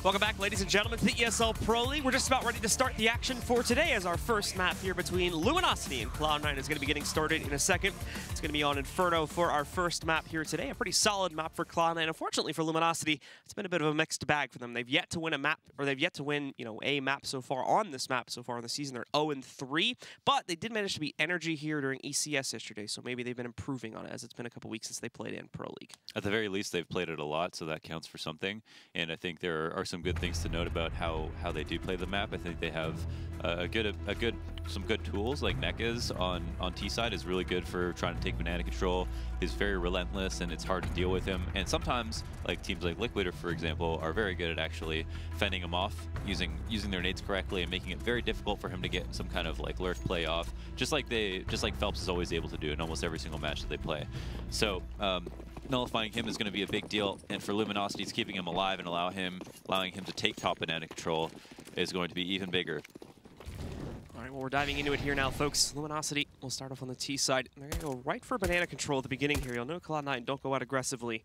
Welcome back, ladies and gentlemen, to the ESL Pro League. We're just about ready to start the action for today as our first map here between Luminosity and Cloud9 is going to be getting started in a second. It's going to be on Inferno for our first map here today. A pretty solid map for Cloud9. Unfortunately for Luminosity, it's been a bit of a mixed bag for them. They've yet to win a map, or they've yet to win, a map so far on this map so far in the season. They're 0-3, but they did manage to beat Energy here during ECS yesterday, so maybe they've been improving on it as it's been a couple weeks since they played in Pro League. At the very least, they've played it a lot, so that counts for something. And I think there are some good things to note about how they do play the map. I think they have some good tools, like Nekaz on T side is really good for trying to take banana control. He's very relentless and it's hard to deal with him. And sometimes, like teams like Liquid, for example, are very good at actually fending him off, using their nades correctly and making it very difficult for him to get some kind of like lurk play off, just like Phelps is always able to do in almost every single match that they play. So nullifying him is going to be a big deal, and for Luminosity, it's keeping him alive and allowing him to take top banana control is going to be even bigger. All right, well, we're diving into it here now, folks. Luminosity will start off on the T side. They're going to go right for banana control at the beginning here. You'll know Cloud9 don't go out aggressively.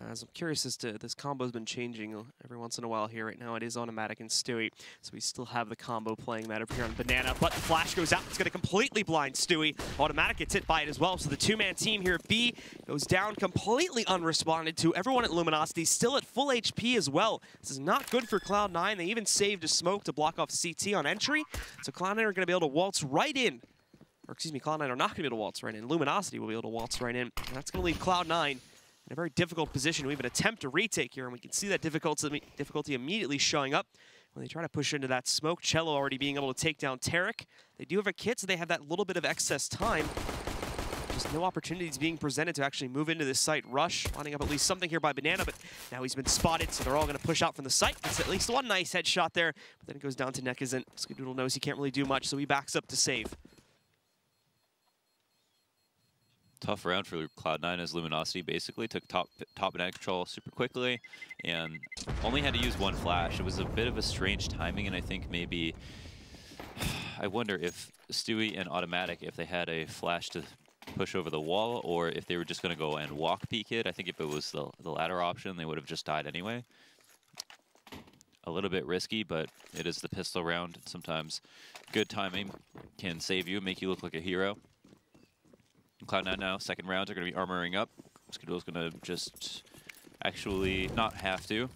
As I'm curious as to this combo's been changing every once in a while here. Right now it is automatic and Stewie, so we still have the combo playing that over here on Banana, but the flash goes out. It's going to completely blind Stewie. Automatic gets hit by it as well, so the two-man team here at B goes down completely unresponded to. Everyone at Luminosity still at full HP as well. This is not good for Cloud9. They even saved a smoke to block off CT on entry, so Cloud9 are going to be able to waltz right in. Or excuse me, Cloud9 are not going to be able to waltz right in. Luminosity will be able to waltz right in, and that's going to leave Cloud9 in a very difficult position to even attempt to retake here, and we can see that difficulty immediately showing up when they try to push into that smoke. Cello already being able to take down Tarek. They do have a kit, so they have that little bit of excess time. Just no opportunities being presented to actually move into this site rush. Lining up at least something here by Banana, but now he's been spotted, so they're all going to push out from the site. It's at least one nice headshot there, but then it goes down to Nekaz, and Skadoodle knows he can't really do much, so he backs up to save. Tough round for Cloud9 as Luminosity basically took top banana control super quickly and only had to use one flash. It was a bit of a strange timing, and I think maybe I wonder if Stewie and Automatic, if they had a flash to push over the wall or if they were just going to go and walk peek it. I think if it was the latter option, they would have just died anyway. A little bit risky, but it is the pistol round. Sometimes good timing can save you, make you look like a hero. Cloud9 now, second rounds are going to be armoring up. Skadoodle's going to just actually not have to.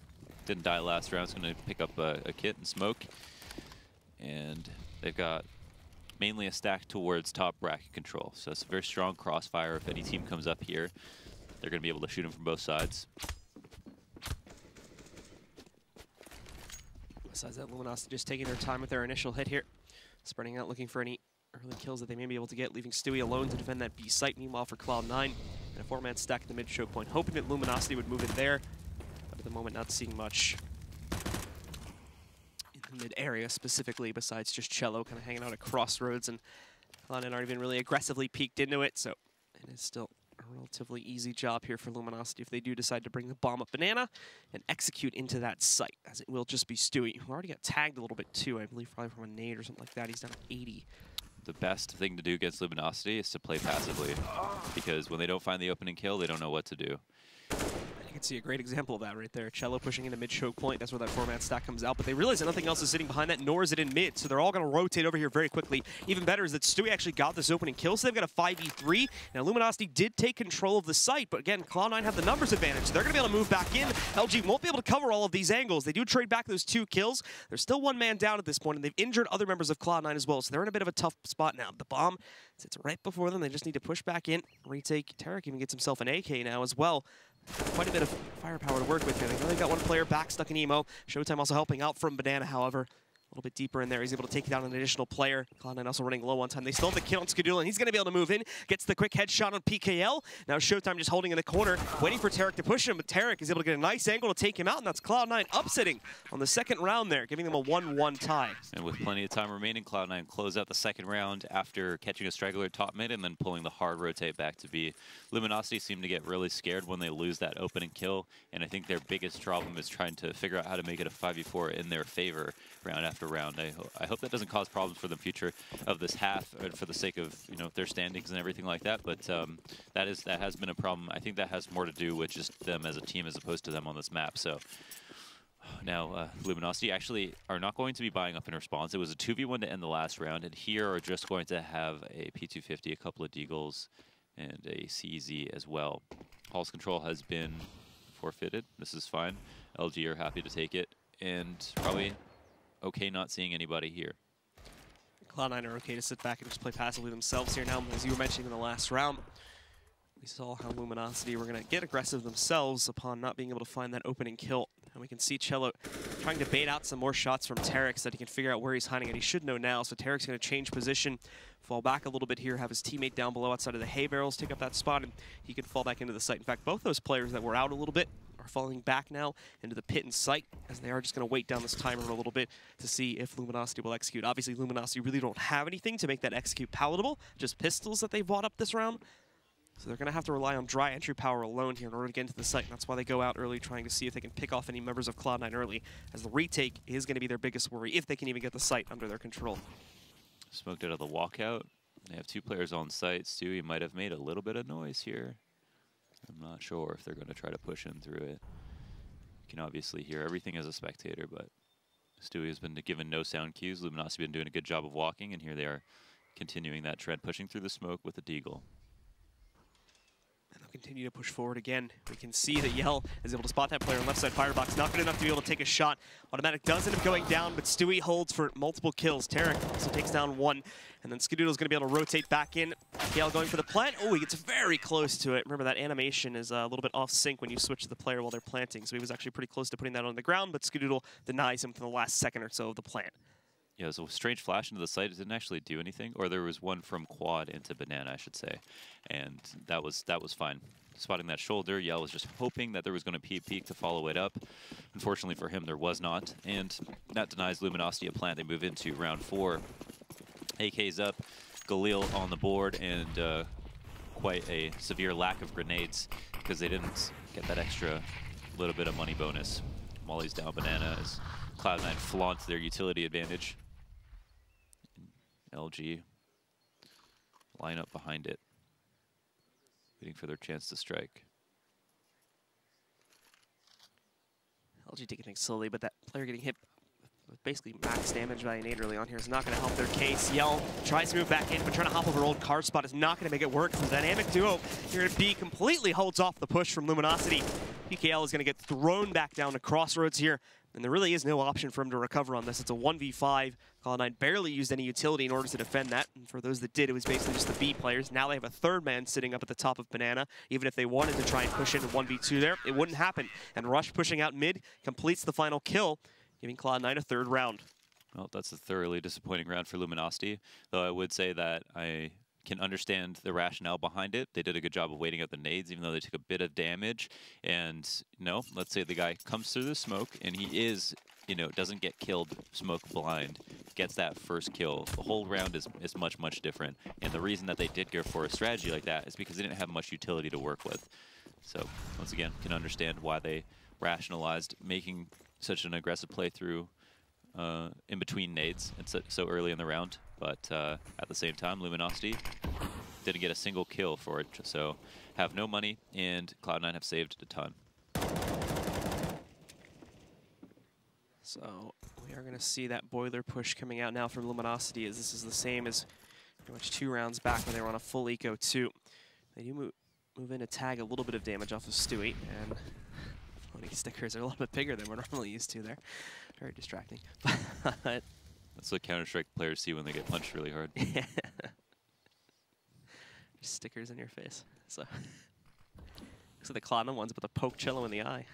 Didn't die last round, it's going to pick up a kit and smoke. And they've got mainly a stack towards top bracket control. So it's a very strong crossfire. If any team comes up here, they're going to be able to shoot them from both sides. Besides that, Luminosity just taking their time with their initial hit here. Spreading out, looking for any early kills that they may be able to get, leaving Stewie alone to defend that B site. Meanwhile, for Cloud9, and a four-man stack at the mid-choke point, hoping that Luminosity would move it there, but at the moment not seeing much in the mid-area specifically, besides just Cello kind of hanging out at crossroads, and Cloud9 aren't even really aggressively peeked into it, so it is still a relatively easy job here for Luminosity if they do decide to bring the bomb up Banana and execute into that site, as it will just be Stewie, who already got tagged a little bit too, I believe probably from a nade or something like that. He's down to 80. The best thing to do against Luminosity is to play passively, because when they don't find the opening kill, they don't know what to do. You can see a great example of that right there. Cello pushing into mid-choke point. That's where that four-man stack comes out. But they realize that nothing else is sitting behind that, nor is it in mid. So they're all going to rotate over here very quickly. Even better is that Stewie actually got this opening kill, so they've got a 5v3. Now, Luminosity did take control of the site, but again, Cloud9 have the numbers advantage. So they're going to be able to move back in. LG won't be able to cover all of these angles. They do trade back those 2 kills. There's still one man down at this point, and they've injured other members of Cloud9 as well. So they're in a bit of a tough spot now. The bomb sits right before them. They just need to push back in, retake. Tarek even gets himself an AK now as well. Quite a bit of firepower to work with here. They've only got one player back, stuck in emo. Showtime also helping out from Banana, however. A little bit deeper in there, he's able to take down an additional player. Cloud9 also running low on time. They still have the kill on Skadoodle, and he's going to be able to move in. Gets the quick headshot on PKL. Now Showtime just holding in the corner, waiting for Tarek to push him, but Tarek is able to get a nice angle to take him out, and that's Cloud9 upsetting on the second round there, giving them a 1-1 tie. And with plenty of time remaining, Cloud9 close out the second round after catching a straggler top mid and then pulling the hard rotate back to B. Luminosity seem to get really scared when they lose that opening kill, and I think their biggest problem is trying to figure out how to make it a 5v4 in their favor round after round. I hope that doesn't cause problems for the future of this half, for the sake of their standings and everything like that. But that has been a problem. I think that has more to do with just them as a team as opposed to them on this map. So Now, Luminosity actually are not going to be buying up in response. It was a 2v1 to end the last round, and here are just going to have a P250, a couple of deagles, and a CZ as well. Pulse control has been forfeited. This is fine. LG are happy to take it, and probably okay not seeing anybody here. Cloud9 are okay to sit back and just play passively themselves here now, as you were mentioning in the last round. We saw how Luminosity were going to get aggressive themselves upon not being able to find that opening kill. And we can see Cello trying to bait out some more shots from Tarek so that he can figure out where he's hiding, and he should know now. So Tarek's going to change position, fall back a little bit here, have his teammate down below outside of the hay barrels, take up that spot, and he can fall back into the site. In fact, both those players that were out a little bit are falling back now into the pit and site, as they are just going to wait down this timer a little bit to see if Luminosity will execute. Obviously, Luminosity really don't have anything to make that execute palatable, just pistols that they've bought up this round. So they're going to have to rely on dry entry power alone here in order to get into the site. And that's why they go out early, trying to see if they can pick off any members of Cloud9 early, as the retake is going to be their biggest worry, if they can even get the site under their control. Smoked out of the walkout. They have 2 players on site. Stewie might have made a little bit of noise here. I'm not sure if they're going to try to push in through it. You can obviously hear everything as a spectator, but Stewie has been given no sound cues. Luminosity has been doing a good job of walking, and here they are continuing that trend, pushing through the smoke with a deagle. And they'll continue to push forward again. We can see that Yell is able to spot that player on left side firebox. Not good enough to be able to take a shot. Automatic does end up going down, but Stewie holds for multiple kills. Tarek also takes down 1. And then Skadoodle's going to be able to rotate back in. Yell going for the plant. Oh, he gets very close to it. Remember, that animation is a little bit off sync when you switch to the player while they're planting. So he was actually pretty close to putting that on the ground, but Skadoodle denies him for the last second or so of the plant. Yeah, it was a strange flash into the site. It didn't actually do anything. Or there was one from quad into banana, I should say. And that was fine. Spotting that shoulder, Yell was just hoping that there was going to be a peek to follow it up. Unfortunately for him, there was not. And that denies Luminosity a plant. They move into round 4. AK's up, Galil on the board, and quite a severe lack of grenades because they didn't get that extra little bit of money bonus. Molly's down banana as Cloud9 flaunts their utility advantage. LG line up behind it, waiting for their chance to strike. LG taking things slowly, but that player getting hit with basically max damage by a nade early on here is not going to help their case. Yell tries to move back in, but trying to hop over old car spot is not going to make it work. The dynamic duo here at B completely holds off the push from Luminosity. PKL is going to get thrown back down to Crossroads here, and there really is no option for him to recover on this. It's a 1v5. Cloud9 barely used any utility in order to defend that, and for those that did, it was basically just the B players. Now they have a third man sitting up at the top of banana. Even if they wanted to try and push in a 1v2 there, it wouldn't happen. And Rush pushing out mid completes the final kill, giving Cloud9 a 3rd round. Well, that's a thoroughly disappointing round for Luminosity, though I would say that I can understand the rationale behind it. They did a good job of waiting out the nades, even though they took a bit of damage. And, let's say the guy comes through the smoke, and he is, doesn't get killed smoke blind, gets that first kill. The whole round is much, much different. And the reason that they did go for a strategy like that is because they didn't have much utility to work with. So, once again, can understand why they rationalized making such an aggressive playthrough in between nades and so early in the round. But at the same time, Luminosity didn't get a single kill for it, so have no money, and Cloud9 have saved a ton. So we are going to see that boiler push coming out now from Luminosity, as this is the same as pretty much 2 rounds back when they were on a full eco 2. They do move in to tag a little bit of damage off of Stewie, and floating stickers are a little bit bigger than we're normally used to there. Very distracting. But that's what Counter-Strike players see when they get punched really hard. Yeah. Just stickers in your face. So looks like the Cloud9 ones, but the poke Cello in the eye.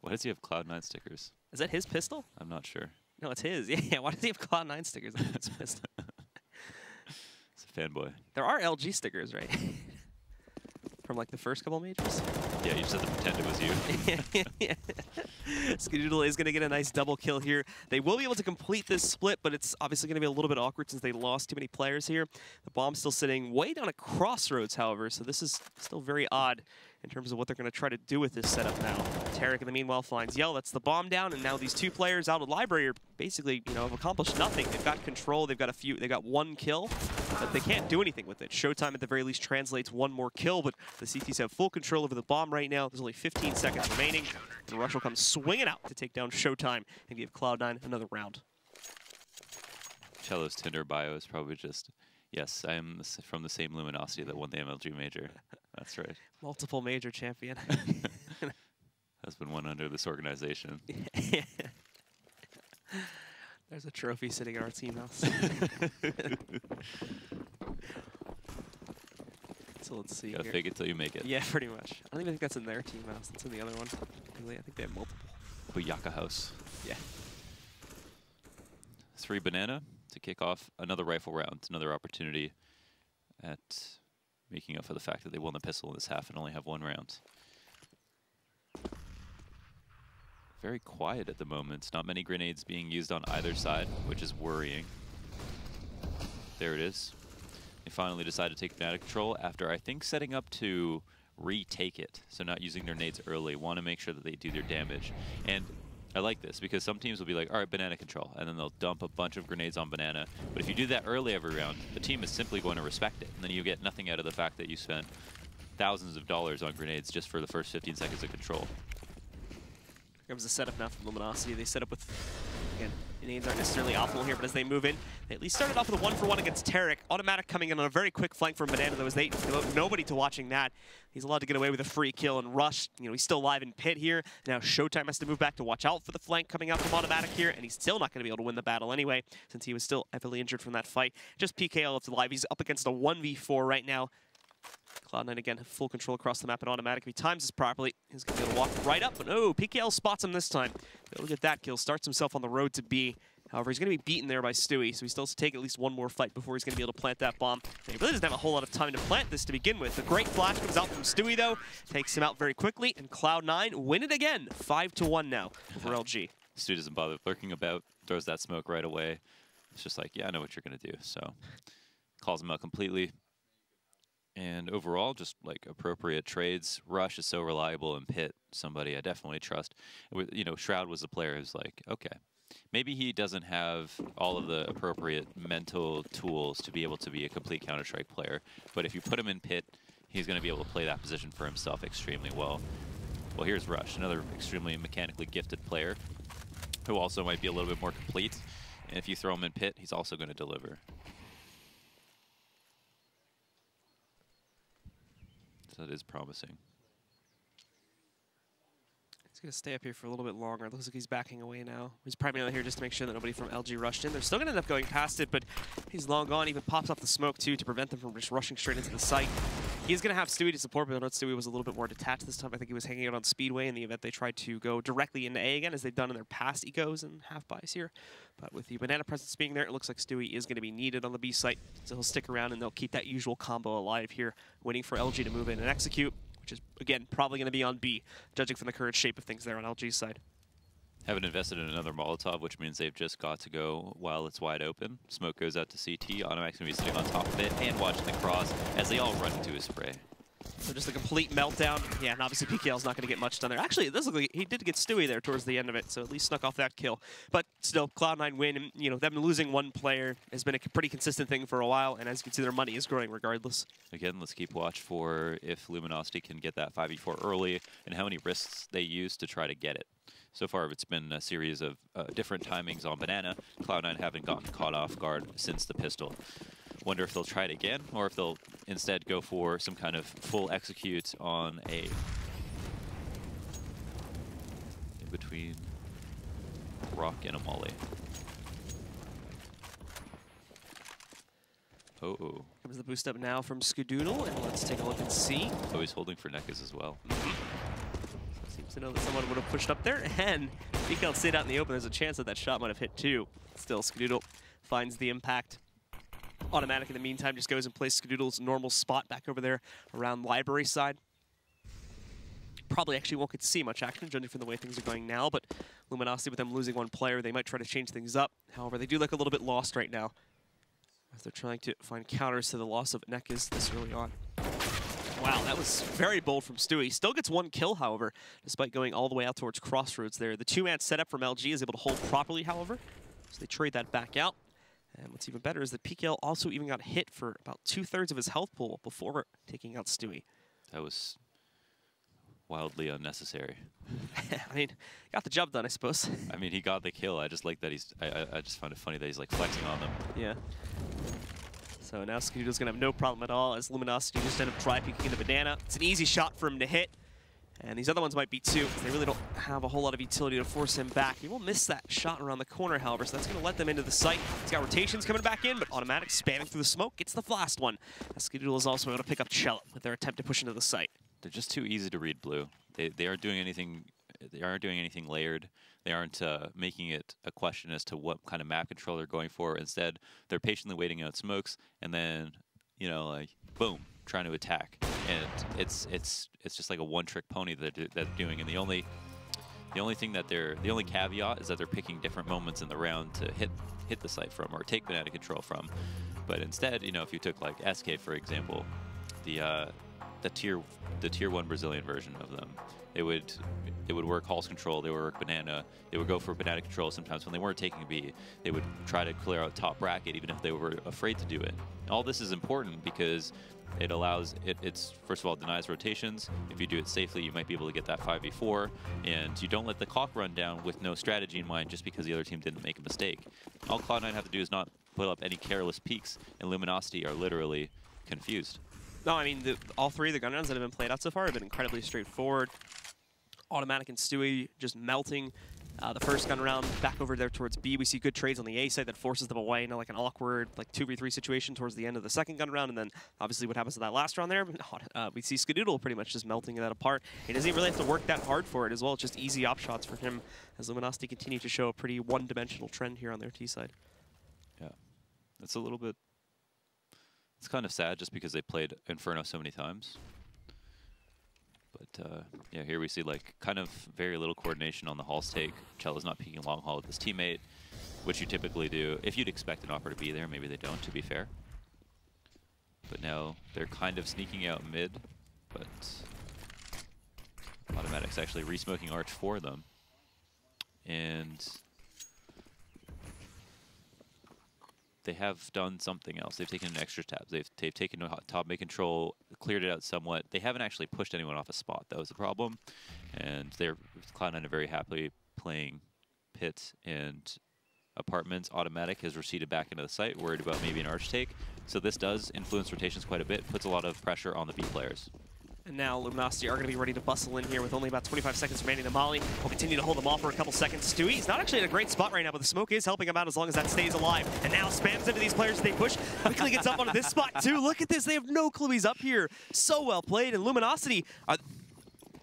Why does he have Cloud9 stickers? Is that his pistol? I'm not sure. No, it's his. Yeah, why does he have Cloud9 stickers on his pistol? It's a fanboy. There are LG stickers, right? From like the first couple majors? Yeah, you just have to pretend it was you. Yeah. Skadoodle is going to get a nice double kill here. They will be able to complete this split, but it's obviously going to be a little bit awkward since they lost too many players here. The bomb's still sitting way down at Crossroads, however, so this is still very odd in terms of what they're going to try to do with this setup now. Tarek, in the meanwhile, finds Yell. That's the bomb down, and now these two players out of library are basically, have accomplished nothing. They've got control. They've got one kill, but they can't do anything with it. Showtime, at the very least, translates one more kill, but the CTs have full control over the bomb right now. There's only 15 seconds remaining, and Rush will come swinging out to take down Showtime and give Cloud9 another round. Cello's Tinder bio is probably just, yes, I am from the same Luminosity that won the MLG major. That's right. Multiple major champion. Has been won under this organization. There's a trophy sitting in our team house. So let's see. Gotta fake it till you make it. Yeah, pretty much. I don't even think that's in their team house. That's in the other one. I think they have multiple. Booyaka house. Yeah. 3 banana to kick off another rifle round. Another opportunity at making up for the fact that they won the pistol in this half and only have 1 round. Very quiet at the moment. Not many grenades being used on either side, which is worrying. There it is. They finally decide to take banana control after, I think, setting up to retake it. So not using their nades early. Want to make sure that they do their damage. And I like this because some teams will be like, all right, banana control, and then they'll dump a bunch of grenades on banana. But if you do that early every round, the team is simply going to respect it. And then you get nothing out of the fact that you spent thousands of dollars on grenades just for the first 15 seconds of control. Here comes the setup now from Luminosity. They set up with, again, nades aren't necessarily optimal here, but as they move in, they at least started off with a 1-for-1 against Tarek. Automatic coming in on a very quick flank from Banana, though, as they devote nobody to watching that. He's allowed to get away with a free kill, and Rush, he's still live in pit here. Now Showtime has to move back to watch out for the flank coming out from Automatic here, and he's still not going to be able to win the battle anyway, since he was still heavily injured from that fight. Just PKL left alive. He's up against a 1v4 right now. Cloud9 again have full control across the map and Automatic. If he times this properly, he's going to be able to walk right up. But no, PKL spots him this time. Able to get that kill, starts himself on the road to B. However, he's going to be beaten there by Stewie, so he still has to take at least one more fight before he's going to be able to plant that bomb. And he really doesn't have a whole lot of time to plant this to begin with. The great flash comes out from Stewie, though, takes him out very quickly, and Cloud9 win it again. 5-1 now over LG. Stewie doesn't bother lurking about, throws that smoke right away. It's just like, yeah, I know what you're going to do. So calls him out completely. And overall, just like appropriate trades. Rush is so reliable, and Pit, somebody I definitely trust. Shroud was the player who's like, okay, maybe he doesn't have all of the appropriate mental tools to be able to be a complete Counter-Strike player, but if you put him in Pit, he's going to be able to play that position for himself extremely well. Well, here's Rush, another extremely mechanically gifted player who also might be a little bit more complete. And if you throw him in Pit, he's also going to deliver. So that is promising. He's going to stay up here for a little bit longer. It looks like he's backing away now. He's primarily here just to make sure that nobody from LG rushed in. They're still going to end up going past it, but he's long gone. Even pops off the smoke, too, to prevent them from just rushing straight into the site. He's going to have Stewie to support, but I know Stewie was a little bit more detached this time. I think he was hanging out on Speedway in the event they tried to go directly into A again, as they've done in their past ecos and half-buys here. But with the banana presence being there, it looks like Stewie is going to be needed on the B site. So he'll stick around, and they'll keep that usual combo alive here, waiting for LG to move in and execute, which is, again, probably going to be on B, judging from the current shape of things there on LG's side. Haven't invested in another Molotov, which means they've just got to go while it's wide open. Smoke goes out to CT. Automatic's going to be sitting on top of it and watching the cross as they all run into his spray. So just a complete meltdown. Yeah, and obviously PKL's not going to get much done there. Actually, it does look like he did get Stewie there towards the end of it, so at least snuck off that kill. But still, Cloud9 win. And, them losing one player has been a pretty consistent thing for a while, and as you can see, their money is growing regardless. Again, let's keep watch for if Luminosity can get that 5v4 early and how many risks they use to try to get it. So far, it's been a series of different timings on Banana. Cloud9 haven't gotten caught off guard since the pistol. Wonder if they'll try it again, or if they'll instead go for some kind of full execute on A. In between Rock and a Molly. Oh. Comes the boost up now from Skadoodle, and let's take a look and see. Oh, he's holding for Nekas as well. Seems to know that someone would have pushed up there, and PKL stayed out in the open. There's a chance that that shot might have hit too. Still, Skadoodle finds the impact. Automatic in the meantime just goes and plays Skadoodle's normal spot back over there around library side. Probably actually won't get to see much action, judging from the way things are going now, but Luminosity, with them losing one player, they might try to change things up. However, they do look a little bit lost right now, as they're trying to find counters to the loss of Nekas this early on. Wow, that was very bold from Stewie. Still gets one kill, however, despite going all the way out towards Crossroads there. The two-man setup from LG is able to hold properly, however, so they trade that back out. And what's even better is that PKL also even got hit for about 2/3 of his health pool before taking out Stewie. That was wildly unnecessary. I mean, got the job done, I suppose. I mean, he got the kill. I just like that he's. I just find it funny that he's like flexing on them. Yeah. So now Skadoodle's gonna have no problem at all as Luminosity just end up dry peeking into Banana. It's an easy shot for him to hit. And these other ones might be too. They really don't have a whole lot of utility to force him back. He will miss that shot around the corner, however, so that's going to let them into the site. He's got rotations coming back in, but Automatic spamming through the smoke gets the last one. Skadoodle is also able to pick up Cello with their attempt to push into the site. They're just too easy to read blue. They aren't doing anything. They aren't doing anything layered. They aren't making it a question as to what kind of map control they're going for. Instead, they're patiently waiting out smokes, and then, you know, like boom, trying to attack. And it's just like a one-trick pony that they're doing. And the only caveat is that they're picking different moments in the round to hit the site from or take banana control from. But instead, you know, if you took like SK for example, the tier 1 Brazilian version of them, it would work Hall's control, they would work banana, they would go for banana control sometimes when they weren't taking B. They would try to clear out top bracket even if they were afraid to do it. All this is important because it allows, it's first of all denies rotations. If you do it safely, you might be able to get that 5v4, and you don't let the clock run down with no strategy in mind just because the other team didn't make a mistake. All Cloud9 have to do is not put up any careless peaks, and Luminosity are literally confused. No, I mean, all three of the gun rounds that have been played out so far have been incredibly straightforward. Automatic and Stewie just melting the first gun round back over there towards B. We see good trades on the A side that forces them away, like an awkward 2v3 situation towards the end of the second gun round, and then obviously what happens to that last round there, we see Skadoodle pretty much just melting that apart. He doesn't even really have to work that hard for it as well. It's just easy op shots for him as Luminosity continue to show a pretty one-dimensional trend here on their T side. Yeah, it's a little bit, it's kind of sad just because they played Inferno so many times. But yeah, here we see like kind of very little coordination on the Hall's take. Cello's not peeking long haul with his teammate, which you typically do. If you'd expect an offer to be there, maybe they don't, to be fair. But now they're kind of sneaking out mid, but Automatic's actually re-smoking Arch for them. And they have done something else. They've taken an extra tabs. They've taken top mid control, cleared it out somewhat. They haven't actually pushed anyone off a spot. That was the problem. And they're Cloud9 are very happily playing pit and apartments. Automatic has receded back into the site, worried about maybe an arch take. So this does influence rotations quite a bit, puts a lot of pressure on the B players. And now Luminosity are going to be ready to bustle in here with only about 25 seconds remaining to Molly. We'll continue to hold them off for a couple seconds. Stewie's not actually in a great spot right now, but the smoke is helping him out as long as that stays alive. And now spams into these players as they push. Quickly gets up onto this spot too. Look at this. They have no clue he's up here. So well played. And Luminosity,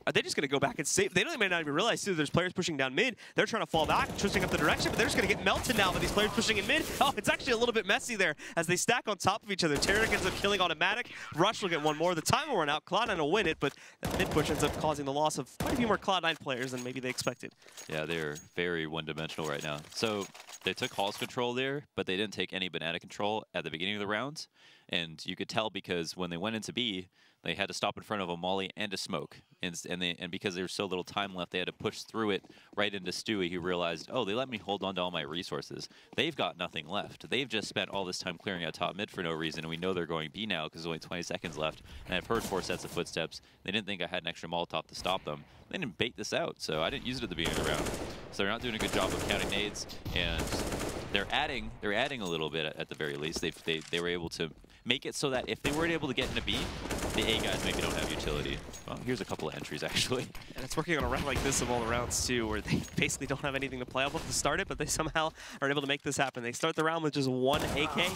are they just going to go back and save? They may not even realize, too, there's players pushing down mid. They're trying to fall back, twisting up the direction, but they're just going to get melted now by these players pushing in mid. Oh, it's actually a little bit messy there as they stack on top of each other. Tarek ends up killing Automatic. Rush will get one more. The time will run out. Cloud9 will win it, but that mid push ends up causing the loss of quite a few more Cloud9 players than maybe they expected. Yeah, they're very one-dimensional right now. So they took Hall's control there, but they didn't take any banana control at the beginning of the rounds. And you could tell because when they went into B, they had to stop in front of a molly and a smoke. And because there was so little time left, they had to push through it right into Stewie, who realized, oh, they let me hold on to all my resources. They've got nothing left. They've just spent all this time clearing out top mid for no reason, and we know they're going B now because there's only 20 seconds left. And I've heard 4 sets of footsteps. They didn't think I had an extra Molotov to stop them. They didn't bait this out, so I didn't use it at the beginning of the round. So they're not doing a good job of counting nades, and they're adding a little bit at the very least. They were able to make it so that if they weren't able to get into B, the A guys maybe don't have utility. Well, here's a couple of entries, actually. And it's working on a round like this of all the rounds, too, where they basically don't have anything to play off of to start it, but they somehow are able to make this happen. They start the round with just 1 AK,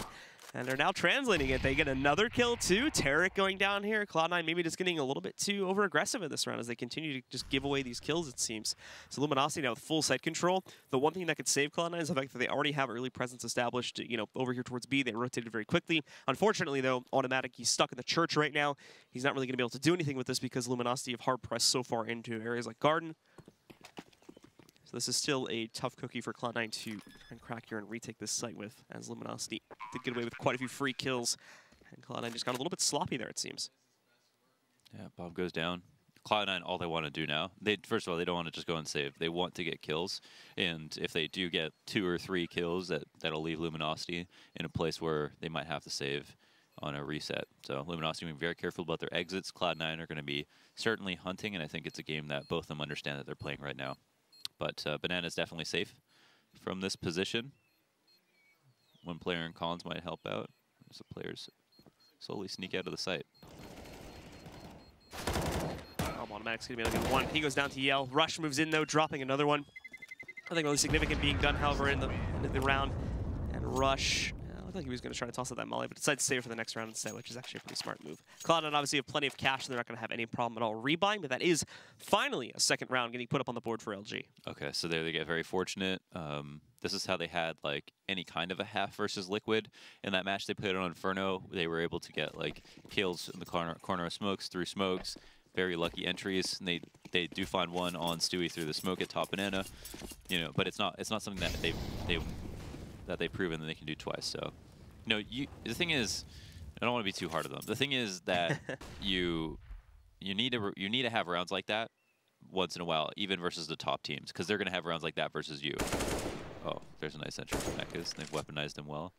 and they're now translating it. They get another kill, too. Tarek going down here. Cloud9 maybe just getting a little bit too over-aggressive in this round as they continue to just give away these kills, it seems. So Luminosity now with full site control. The one thing that could save Cloud9 is the fact that they already have early presence established, over here towards B. They rotated very quickly. Unfortunately, though, Automatic, he's stuck in the church right now. He's not really going to be able to do anything with this because Luminosity have hard-pressed so far into areas like Garden. So this is still a tough cookie for Cloud9 to try and crack here and retake this site with, as Luminosity did get away with quite a few free kills. And Cloud9 just got a little bit sloppy there, it seems. Yeah, bomb goes down. Cloud9, all they want to do now, first of all, they don't want to just go and save. They want to get kills, and if they do get 2 or 3 kills, that'll leave Luminosity in a place where they might have to save on a reset. So Luminosity being very careful about their exits. Cloud9 are going to be certainly hunting, and I think it's a game that both of them understand that they're playing right now. But Banana's definitely safe from this position. One player in Collins might help out as the players slowly sneak out of the site. Automatic's going to be looking one. He goes down to Yell. Rush moves in, though, dropping another one. Nothing really significant being done, however, in the end of the round. And Rush, I thought he was going to try to toss out that molly, but decided to save for the next round instead, which is actually a pretty smart move. Cloud9 obviously have plenty of cash, so they're not going to have any problem at all rebuying, but that is finally a second round getting put up on the board for LG. Okay, so there they get very fortunate. This is how they had like any kind of a half versus Liquid in that match they played on Inferno. They were able to get like kills in the corner of smokes, through smokes. Very lucky entries, and they do find one on Stewie through the smoke at top banana, you know. But it's not something that they've proven that they can do twice. So, you know, the thing is, I don't want to be too hard on them. The thing is that you need to have rounds like that once in a while, even versus the top teams, because they're gonna have rounds like that versus you. Oh, there's a nice entry from Mekas. They've weaponized him well.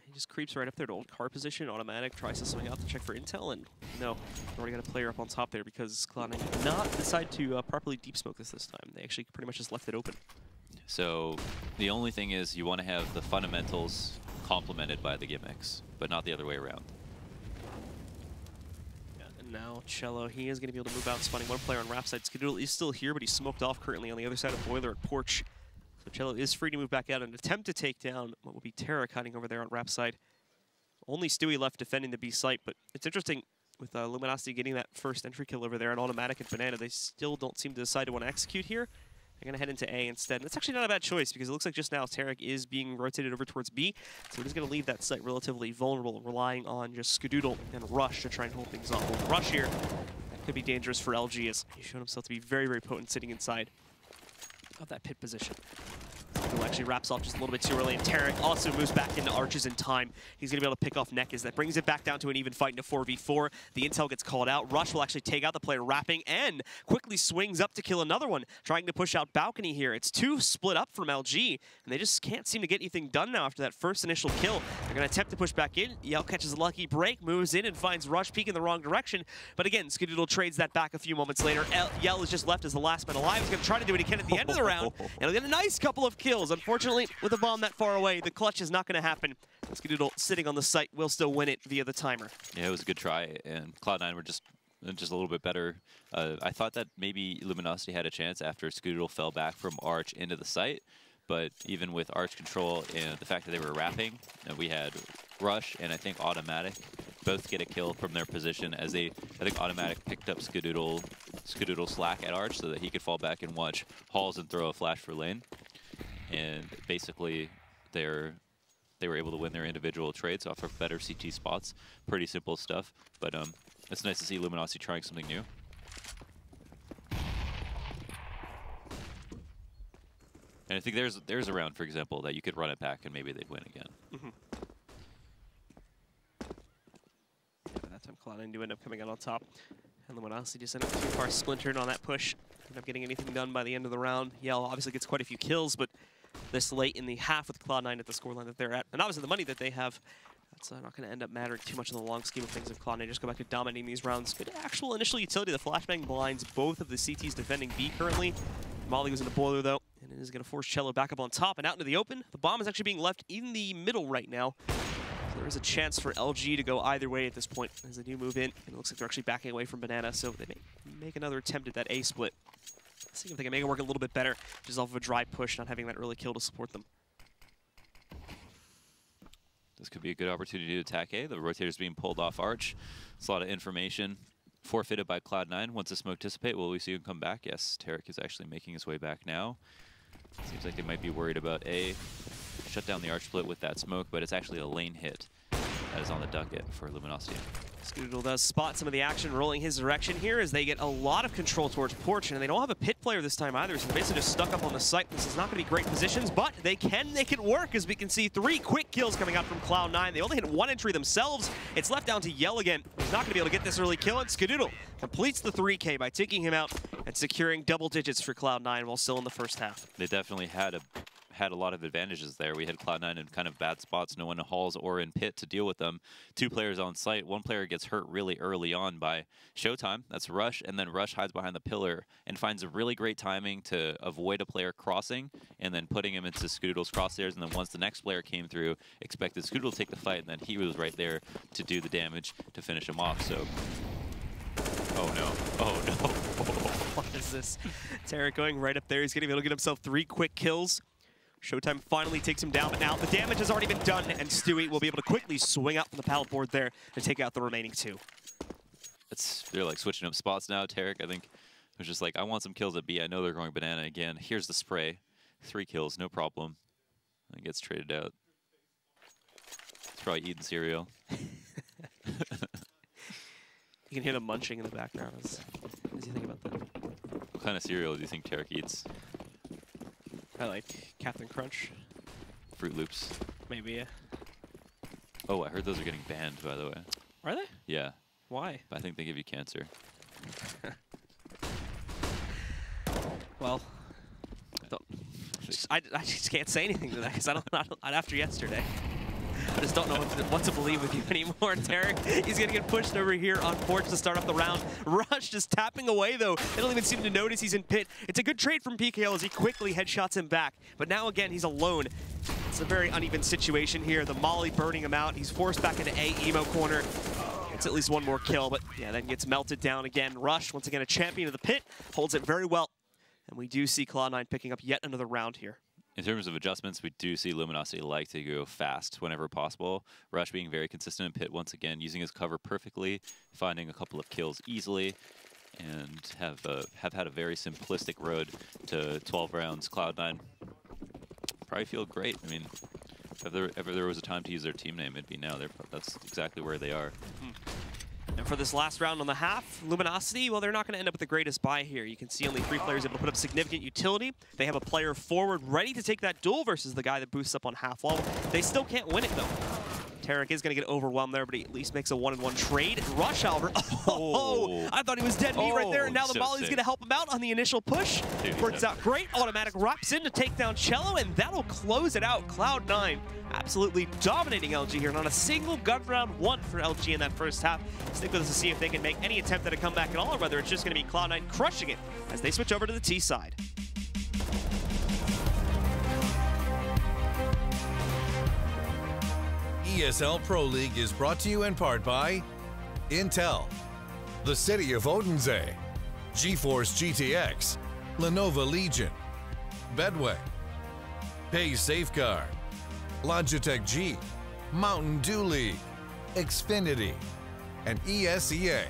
He just creeps right up there to old car position, automatic, tries to swing out to check for intel, and no, already got a player up on top there because Cloud9 did not decide to properly deep smoke this time. They actually pretty much just left it open. So the only thing is you want to have the fundamentals complemented by the gimmicks, but not the other way around. Yeah, and now Cello, he is going to be able to move out, spawning one player on Rap side. Skadoodle is still here, but he's smoked off currently on the other side of Boiler at Porch. So Cello is free to move back out and attempt to take down what will be Terra hiding over there on Rap side. Only Stewie left defending the B site, but it's interesting with Luminosity getting that first entry kill over there on Automatic and Banana. They still don't seem to decide to want to execute here. They're going to head into A instead. And it's actually not a bad choice because it looks like just now Tarek is being rotated over towards B. So he's going to leave that site relatively vulnerable, relying on just Skadoodle and Rush to try and hold things off. With Rush here, that could be dangerous for LG as he showed himself to be very, very potent sitting inside of that pit position. Who actually wraps off just a little bit too early, and Tarek also moves back into Arches in time. He's going to be able to pick off Nekas. That brings it back down to an even fight into 4v4. The intel gets called out. Rush will actually take out the player wrapping and quickly swings up to kill another one, trying to push out Balcony here. It's 2 split up from LG, and they just can't seem to get anything done now after that first initial kill. They're going to attempt to push back in. Yell catches a lucky break, moves in, and finds Rush peeking the wrong direction. But again, Skadoodle trades that back a few moments later. Yell is just left as the last man alive. He's going to try to do what he can at the end of the round, and he'll get a nice couple of kills. Unfortunately, with a bomb that far away, the clutch is not going to happen. Skadoodle sitting on the site will still win it via the timer. Yeah, it was a good try, and Cloud9 were just a little bit better. I thought that maybe Luminosity had a chance after Skadoodle fell back from Arch into the site, but even with Arch control and the fact that they were wrapping, we had Rush and I think Automatic both get a kill from their position as I think Automatic picked up Skadoodle slack at Arch so that he could fall back and watch Halls and throw a flash for lane. And basically, they were able to win their individual trades off of better CT spots. Pretty simple stuff, but it's nice to see Luminosity trying something new. And I think there's a round, for example, that you could run it back and maybe they'd win again. Mm-hmm. By that time, Cloud9 do end up coming out on top. And Luminosity just ended up too far splintered on that push. Ended up getting anything done by the end of the round. Yell obviously gets quite a few kills, but this late in the half with Cloud9 at the scoreline that they're at, and obviously the money that they have, that's not going to end up mattering too much in the long scheme of things if Cloud9 just go back to dominating these rounds. Good actual initial utility. The flashbang blinds both of the CTs defending B currently. Molly goes into Boiler though, and it is going to force Cello back up on top and out into the open. The bomb is actually being left in the middle right now. So there is a chance for LG to go either way at this point as they do move in. And it looks like they're actually backing away from Banana, so they may make another attempt at that A split. See if they can make it work a little bit better, just off of a dry push, not having that early kill to support them. This could be a good opportunity to attack A. The rotator's being pulled off Arch. It's a lot of information forfeited by Cloud9. Once the smoke dissipate, will we see him come back? Yes, Tarek is actually making his way back now. Seems like they might be worried about A. Shut down the Arch split with that smoke, but it's actually a lane hit that is on the ducket for Luminosity. Scoodle does spot some of the action rolling his direction here as they get a lot of control towards Porch, and they don't have a pit player this time either, so they're basically just stuck up on the site. This is not going to be great positions, but they can make it work, as we can see 3 quick kills coming out from Cloud9. They only hit 1 entry themselves. It's left down to Yell again. He's not going to be able to get this early kill, and Scoodle completes the 3K by taking him out and securing double digits for Cloud9 while still in the first half. They definitely had a lot of advantages there. We had Cloud9 in kind of bad spots, no one in halls or in pit to deal with them. 2 players on site. 1 player gets hurt really early on by Showtime. That's Rush, and then Rush hides behind the pillar and finds a really great timing to avoid a player crossing and then putting him into Scoodle's crosshairs. And then once the next player came through, expected Scoodle to take the fight, and then he was right there to do the damage to finish him off. So, oh no, oh no. What is this? Tarek going right up there. He's going to be able to get himself 3 quick kills. Showtime finally takes him down, but now the damage has already been done, and Stewie will be able to quickly swing up from the pallet board there and take out the remaining 2. They're like switching up spots now. Tarek, I think, was just like, I want some kills at B. I know they're going banana again. Here's the spray. 3 kills, no problem. And gets traded out. He's probably eating cereal. You can hear the munching in the background. What do you think about that? What kind of cereal do you think Tarek eats? I like Captain Crunch. Fruit Loops. Maybe, yeah. Oh, I heard those are getting banned, by the way. Are they? Yeah. Why? But I think they give you cancer. Well, I just can't say anything to that because I don't after yesterday. I just don't know what to believe with you anymore, Tarek. He's going to get pushed over here on Porch to start off the round. Rush just tapping away, though. They don't even seem to notice he's in pit. It's a good trade from PKL as he quickly headshots him back. But now, again, he's alone. It's a very uneven situation here. The molly burning him out. He's forced back into A emo corner. It's at least 1 more kill, but yeah, then gets melted down again. Rush, once again, a champion of the pit, holds it very well. And we do see Cloud9 picking up yet another round here. In terms of adjustments, we do see Luminosity like to go fast whenever possible. Rush being very consistent in pit once again, using his cover perfectly, finding a couple of kills easily, and have had a very simplistic road to 12 rounds. Cloud9 probably feel great. I mean, if ever there was a time to use their team name, it'd be now. That's exactly where they are. And for this last round on the half, Luminosity, well, they're not going to end up with the greatest buy here. You can see only 3 players able to put up significant utility. They have a player forward ready to take that duel versus the guy that boosts up on half wall. They still can't win it, though. Tarek is going to get overwhelmed there, but he at least makes a 1-on-1 trade. Rush, however, I thought he was dead meat right there, and now the Molly's going to help him out on the initial push. Works out great. Automatic wraps in to take down Cello, and that'll close it out. Cloud9 absolutely dominating LG here. Not a single gun round 1 for LG in that first half. Stick with us to see if they can make any attempt at a comeback at all, or whether it's just going to be Cloud9 crushing it as they switch over to the T side. ESL Pro League is brought to you in part by Intel, the City of Odense, GeForce GTX, Lenovo Legion, Bedway, Pay Safeguard, Logitech G, Mountain Dew League, Xfinity, and ESEA.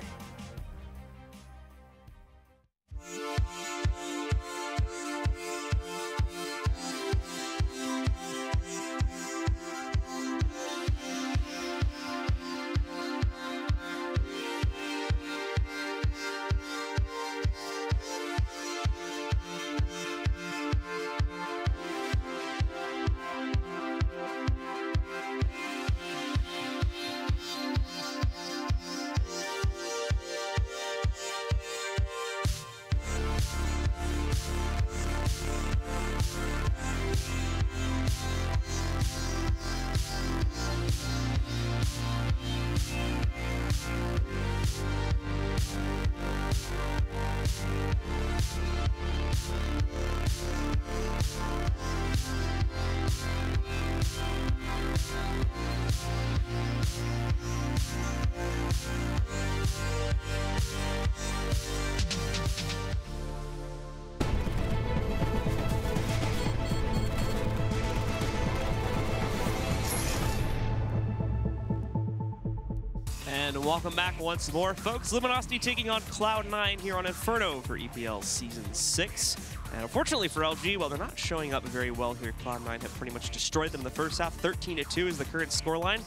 And welcome back once more, folks. Luminosity taking on Cloud9 here on Inferno for EPL Season 6. And unfortunately for LG, well, they're not showing up very well here. Cloud9 have pretty much destroyed them in the first half. 13-2 is the current scoreline.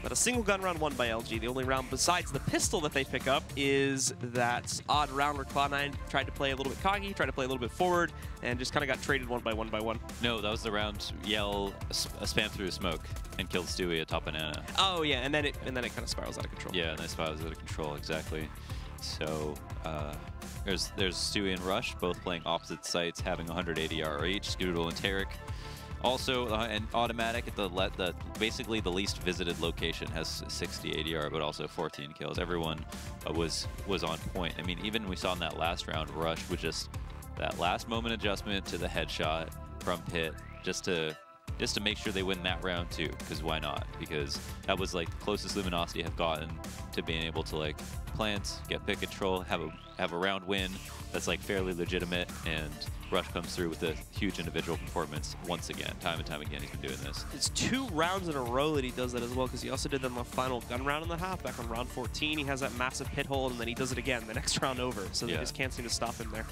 Not a single gun round won by LG. The only round besides the pistol that they pick up is that odd round where Cloud9 tried to play a little bit cocky, tried to play a little bit forward, and just kind of got traded one by one. No, that was the round Yell spam through the smoke and killed Stewie atop banana. Oh yeah, and then it kind of spirals out of control. Yeah, and then spirals out of control, exactly. So there's Stewie and Rush, both playing opposite sites, having 100 ADR each. Scoodle and Tarek. Also, and Automatic at the basically the least visited location has 60 ADR, but also 14 kills. Everyone was on point. I mean, even we saw in that last round, Rush was just that last moment adjustment to the headshot from pit, just to make sure they win that round too. Because why not? Because that was like the closest Luminosity have gotten to being able to like plant, get pick control, have a round win that's like fairly legitimate, and Rush comes through with a huge individual performance once again. Time and time again, he's been doing this. It's 2 rounds in a row that he does that as well, because he also did that in the final gun round in the half. Back on round 14, he has that massive pit hold, and then he does it again the next round over. So they just can't seem to stop him there.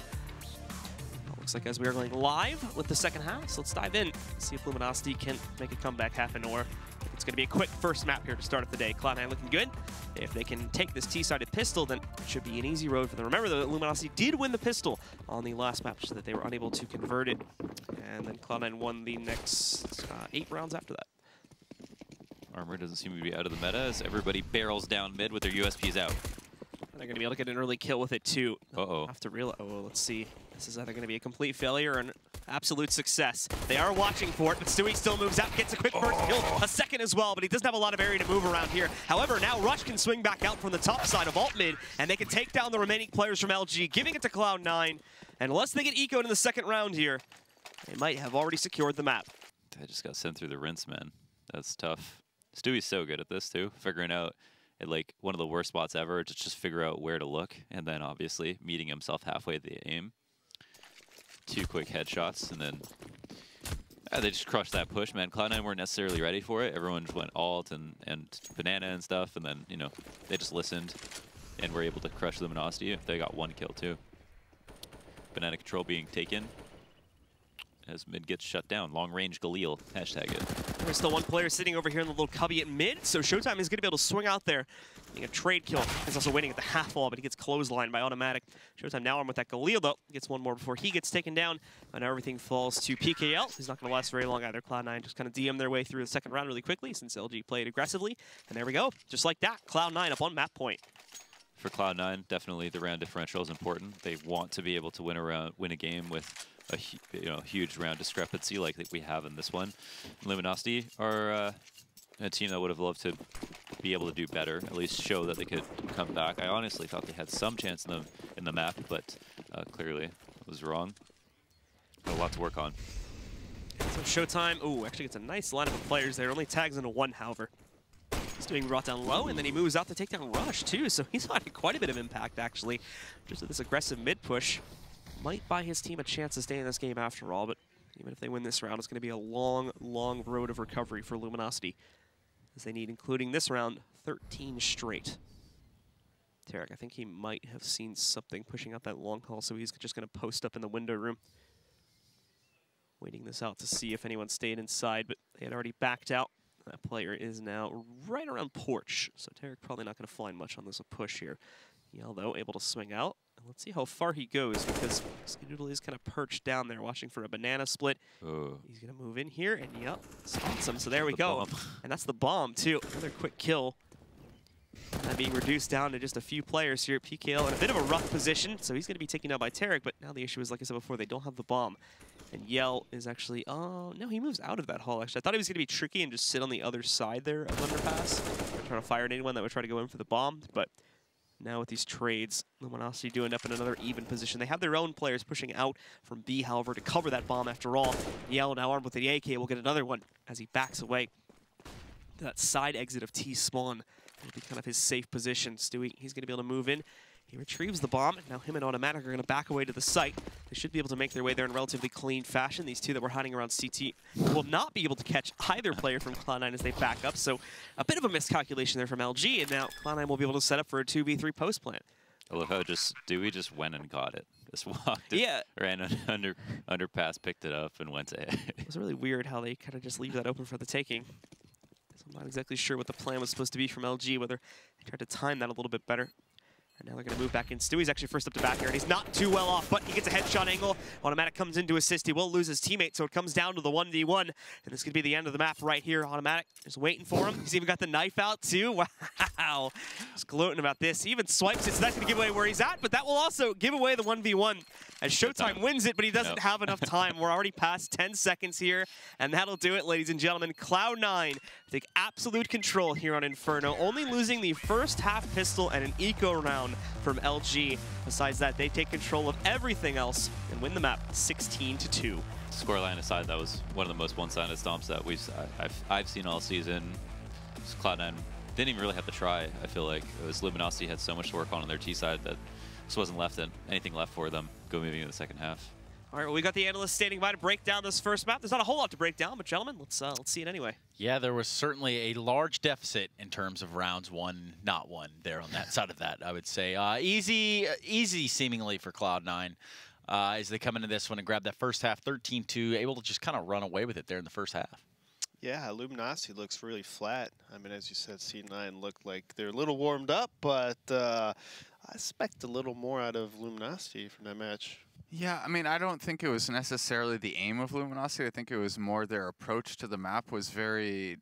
Looks like as we are going live with the second half, so let's dive in, see if Luminosity can make a comeback half an hour. It's going to be a quick first map here to start of the day. Cloud9 looking good. If they can take this T-sided pistol, then it should be an easy road for them. Remember, the Luminosity did win the pistol on the last map, so that they were unable to convert it. And then Cloud9 won the next 8 rounds after that. Armor doesn't seem to be out of the meta as everybody barrels down mid with their USPs out. And they're going to be able to get an early kill with it, too. Uh-oh. Have to realize. Oh, let's see. This is either going to be a complete failure or an absolute success. They are watching for it, but Stewie still moves out, gets a quick first kill, a second as well, but he doesn't have a lot of area to move around here. However, now Rush can swing back out from the top side of alt mid, and they can take down the remaining players from LG, giving it to Cloud9. And unless they get ecoed in the second round here, they might have already secured the map. They just got sent through the rinse, man. That's tough. Stewie's so good at this, too, figuring out at like one of the worst spots ever to just figure out where to look, and then obviously meeting himself halfway at the aim. 2 quick headshots, and then they just crushed that push, man. Cloud9 weren't necessarily ready for it. Everyone just went alt and banana and stuff, and then, you know, they just listened and were able to crush Luminosity. They got 1 kill, too. Banana control being taken as mid gets shut down. Long range Galil, hashtag it. There's still 1 player sitting over here in the little cubby at mid, so Showtime is going to be able to swing out there, getting a trade kill. He's also waiting at the half wall, but he gets clotheslined by Automatic. Showtime now armed with that Galil, though. Gets 1 more before he gets taken down, and now everything falls to PKL. He's not going to last very long either. Cloud9 just kind of DM their way through the second round really quickly since LG played aggressively. And there we go. Just like that, Cloud9 up on map point. For Cloud9, definitely the round differential is important. They want to be able to win a game with a huge round discrepancy like we have in this one. Luminosity are a team that would have loved to be able to do better, at least show that they could come back. I honestly thought they had some chance in the map, but clearly I was wrong. Got a lot to work on. So Showtime, actually gets a nice lineup of players there. Only tags into 1, however. He's doing brought down low, and then he moves out to take down Rush, too. So he's had quite a bit of impact, actually. Just with this aggressive mid push. Might buy his team a chance to stay in this game after all, but even if they win this round, it's going to be a long, long road of recovery for Luminosity, as they need, including this round, 13 straight. Tarek, I think he might have seen something pushing out that long haul, so he's just going to post up in the window room, waiting this out to see if anyone stayed inside, but they had already backed out. That player is now right around porch, so Tarek probably not going to find much on this push here. Yell, though, able to swing out. Let's see how far he goes, because Skedoodle is kind of perched down there watching for a banana split. He's going to move in here, and yep, spots him. So there we go. And that's the bomb, too. Another quick kill. And being reduced down to just a few players here. PKL in a bit of a rough position, so he's going to be taken out by Tarek. But now the issue is, like I said before, they don't have the bomb. And Yell is actually, oh, no, he moves out of that hall, actually. I thought he was going to be tricky and just sit on the other side there of Underpass, trying to fire at anyone that would try to go in for the bomb. But now with these trades, Luminosity do end up in another even position. They have their own players pushing out from B, however, to cover that bomb after all. Yell, now armed with the AK, will get another one as he backs away to that side exit of T spawn. It'll be kind of his safe position. Stewie, he's going to be able to move in. He retrieves the bomb. Now him and Automatic are going to back away to the site. They should be able to make their way there in relatively clean fashion. These two that were hiding around CT will not be able to catch either player from Cloud9 as they back up. So a bit of a miscalculation there from LG, and now Cloud9 will be able to set up for a 2v3 post plant. I love how Stewie just went and got it. Just walked it, yeah. Ran underpass, picked it up, and went to it. It was really weird how they kind of just leave that open for the taking. I'm not exactly sure what the plan was supposed to be from LG, whether they tried to time that a little bit better. And now they're going to move back in. Stewie's actually first up to back here, and he's not too well off, but he gets a headshot angle. Automatic comes in to assist. He will lose his teammate, so it comes down to the 1v1. And this could be the end of the map right here. Automatic just waiting for him. He's even got the knife out, too. Wow. Just gloating about this. He even swipes it, so that's going to give away where he's at, but that will also give away the 1v1 as Showtime wins it, but he doesn't have enough time. We're already past 10 seconds here, and that'll do it, ladies and gentlemen. Cloud9 take absolute control here on Inferno, only losing the first half pistol and an eco round from LG. Besides that, they take control of everything else and win the map 16-2. Scoreline aside, that was one of the most one-sided stomps that I've seen all season. Cloud9 didn't even really have to try. I feel like it was Luminosity had so much to work on their T side that just wasn't anything left for them moving into the second half. All right, well, we got the analysts standing by to break down this first map. There's not a whole lot to break down, but gentlemen, let's see it anyway. Yeah, there was certainly a large deficit in terms of rounds won, not won there on that side of that, I would say. Easy seemingly for Cloud9 as they come into this one and grab that first half 13-2, able to just kind of run away with it there in the first half. Yeah, Luminosity looks really flat. I mean, as you said, C9 looked like they're a little warmed up, but I expect a little more out of Luminosity from that match. Yeah, I mean, I don't think it was necessarily the aim of Luminosity. I think it was more their approach to the map was very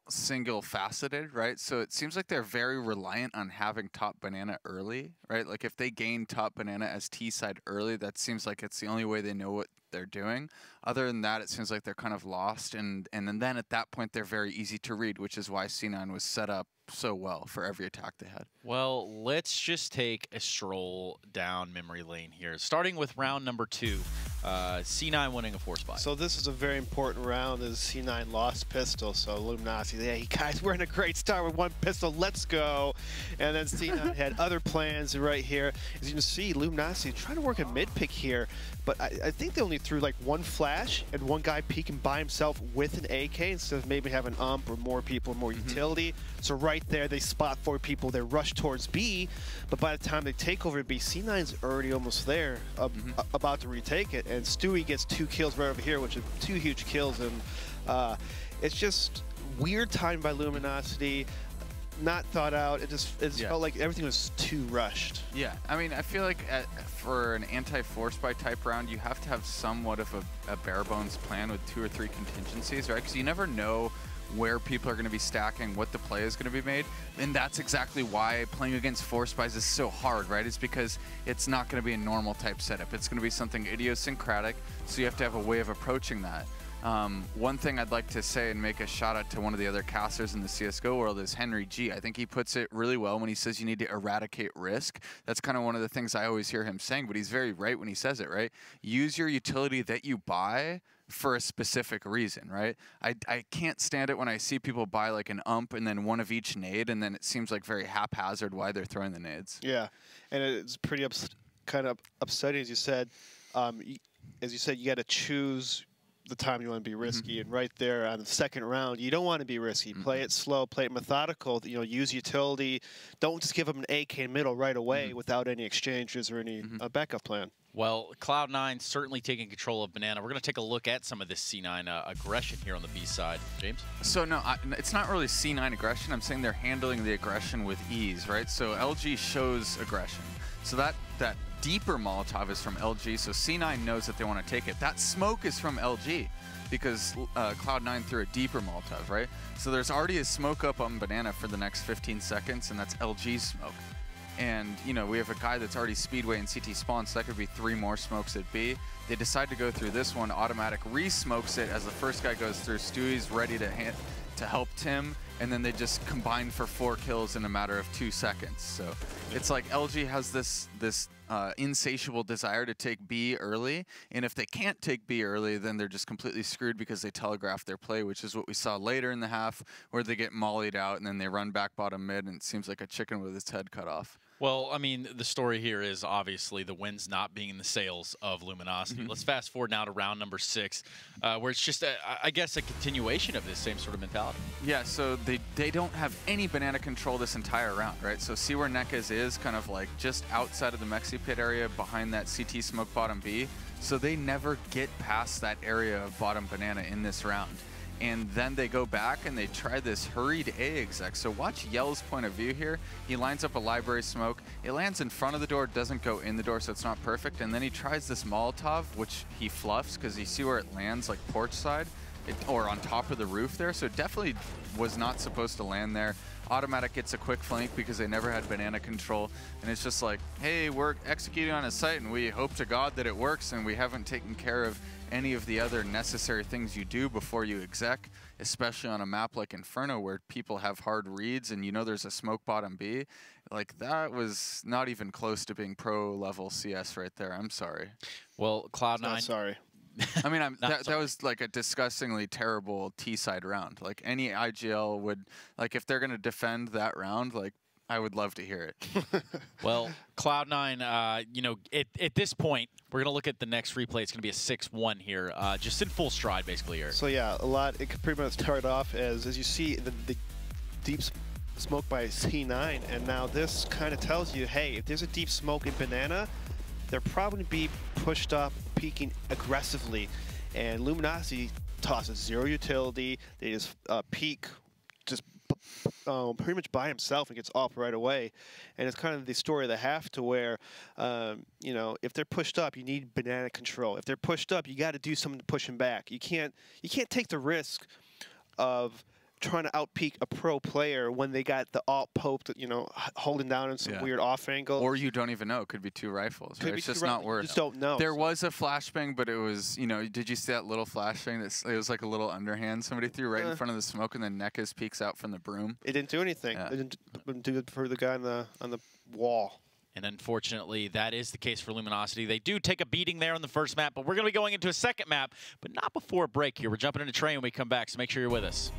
single-faceted, right? So it seems like they're very reliant on having top banana early, right? Like if they gain top banana as T side early, that seems like it's the only way they know what they're doing. Other than that, it seems like they're kind of lost, and then at that point, they're very easy to read, which is why C9 was set up so well for every attack they had. Well, let's just take a stroll down memory lane here. Starting with round number 2, C9 winning a 4-spot. So this is a very important round as C9 lost pistol. So Luminosity, hey guys, we're in a great start with 1 pistol, let's go. And then C9 had other plans right here. As you can see, Luminosity trying to work a mid pick here, but I think they only threw like 1 flash and 1 guy peeking by himself with an AK instead of maybe having ump or more people, more utility. So right there, they spot 4 people, they rush towards B, but by the time they take over B, C9's already almost there, about to retake it, and Stewie gets 2 kills right over here, which is 2 huge kills, and it's just weird time by Luminosity, not thought out. It felt like everything was too rushed. Yeah, I mean, I feel like for an anti-4-spy type round, you have to have somewhat of a bare bones plan with 2 or 3 contingencies, right? Because you never know where people are going to be stacking, what the play is going to be made, and that's exactly why playing against 4-spies is so hard, right? It's because it's not going to be a normal type setup. It's going to be something idiosyncratic, so you have to have a way of approaching that. One thing I'd like to say and make a shout out to one of the other casters in the CSGO world is Henry G. I think he puts it really well when he says you need to eradicate risk. That's kind of one of the things I always hear him saying, but he's very right when he says it, right? Use your utility that you buy for a specific reason, right? I can't stand it when I see people buy like an ump and then 1 of each nade, and then it seems like very haphazard why they're throwing the nades. Yeah, and it's pretty kind of upsetting, as you said. You got to choose the time you want to be risky, and right there on the second round, you don't want to be risky. Play it slow, play it methodical. You know, use utility. Don't just give them an AK in middle right away without any exchanges or any backup plan. Well, Cloud9 certainly taking control of Banana. We're going to take a look at some of this C9 aggression here on the B side. James? So, no, it's not really C9 aggression. I'm saying they're handling the aggression with ease, right? So LG shows aggression. So that deeper Molotov is from LG, so C9 knows that they want to take it. That smoke is from LG because Cloud9 threw a deeper Molotov, right? So there's already a smoke up on Banana for the next 15 seconds, and that's LG's smoke. And, you know, we have a guy that's already Speedway and CT spawn, so that could be 3 more smokes at B. They decide to go through this one. Automatic re-smokes it as the first guy goes through. Stewie's ready to help Tim, and then they just combine for 4 kills in a matter of 2 seconds. So it's like LG has this insatiable desire to take B early, and if they can't take B early, then they're just completely screwed because they telegraph their play, which is what we saw later in the half, where they get mollied out and then they run back bottom mid, and it seems like a chicken with its head cut off. Well, I mean, the story here is obviously the wins not being in the sails of Luminosity. Let's fast forward now to round number 6, where it's just, I guess, a continuation of this same sort of mentality. Yeah, so they don't have any banana control this entire round, right? So see where Nekaz is, kind of like just outside of the Mexi pit area behind that CT smoke bottom B. So they never get past that area of bottom banana in this round. and then they go back and they try this hurried A exec. So watch Yell's point of view here. He lines up a library smoke. It lands in front of the door, doesn't go in the door, so it's not perfect. And then he tries this Molotov, which he fluffs because you see where it lands, like porch side, or on top of the roof there. So it definitely was not supposed to land there. Automatic gets a quick flank because they never had banana control. And it's just like, hey, we're executing on a site and we hope to God that it works, and we haven't taken care of any of the other necessary things you do before you exec, especially on a map like Inferno where people have hard reads and you know there's a smoke bottom B. Like, that was not even close to being pro level CS right there. I'm sorry. Well, Cloud9. Not sorry. I mean, that was like a disgustingly terrible T-side round. Like, any IGL would, like, if they're going to defend that round, like, I would love to hear it. Well, Cloud9, you know, at this point, we're going to look at the next replay. It's going to be a 6-1 here, just in full stride, basically, Eric. So, yeah, it could pretty much start off as you see the deep smoke by C9, and now this kind of tells you, hey, if there's a deep smoke in Banana, they're probably be pushed up, peeking aggressively, and Luminosity tosses zero utility. They just peek, just pretty much by himself and gets off right away. And it's kind of the story of the half, to where, you know, if they're pushed up, you need banana control. If they're pushed up, you got to do something to push them back. You can't take the risk of trying to outpeak a pro player when they got the alt pope, you know, holding down in some weird off angle. Or you don't even know. It could be two rifles. Right? It's just not worth. You just don't know. There was a flashbang, but it was, you know, did you see that little flashbang? It was like a little underhand somebody threw right in front of the smoke, and then Nekas peeks out from the broom. It didn't do anything. Yeah. It didn't do it for the guy on the wall. And unfortunately, that is the case for Luminosity. They do take a beating there on the first map, but we're going to be going into a second map, but not before a break here. We're jumping into train when we come back, so make sure you're with us.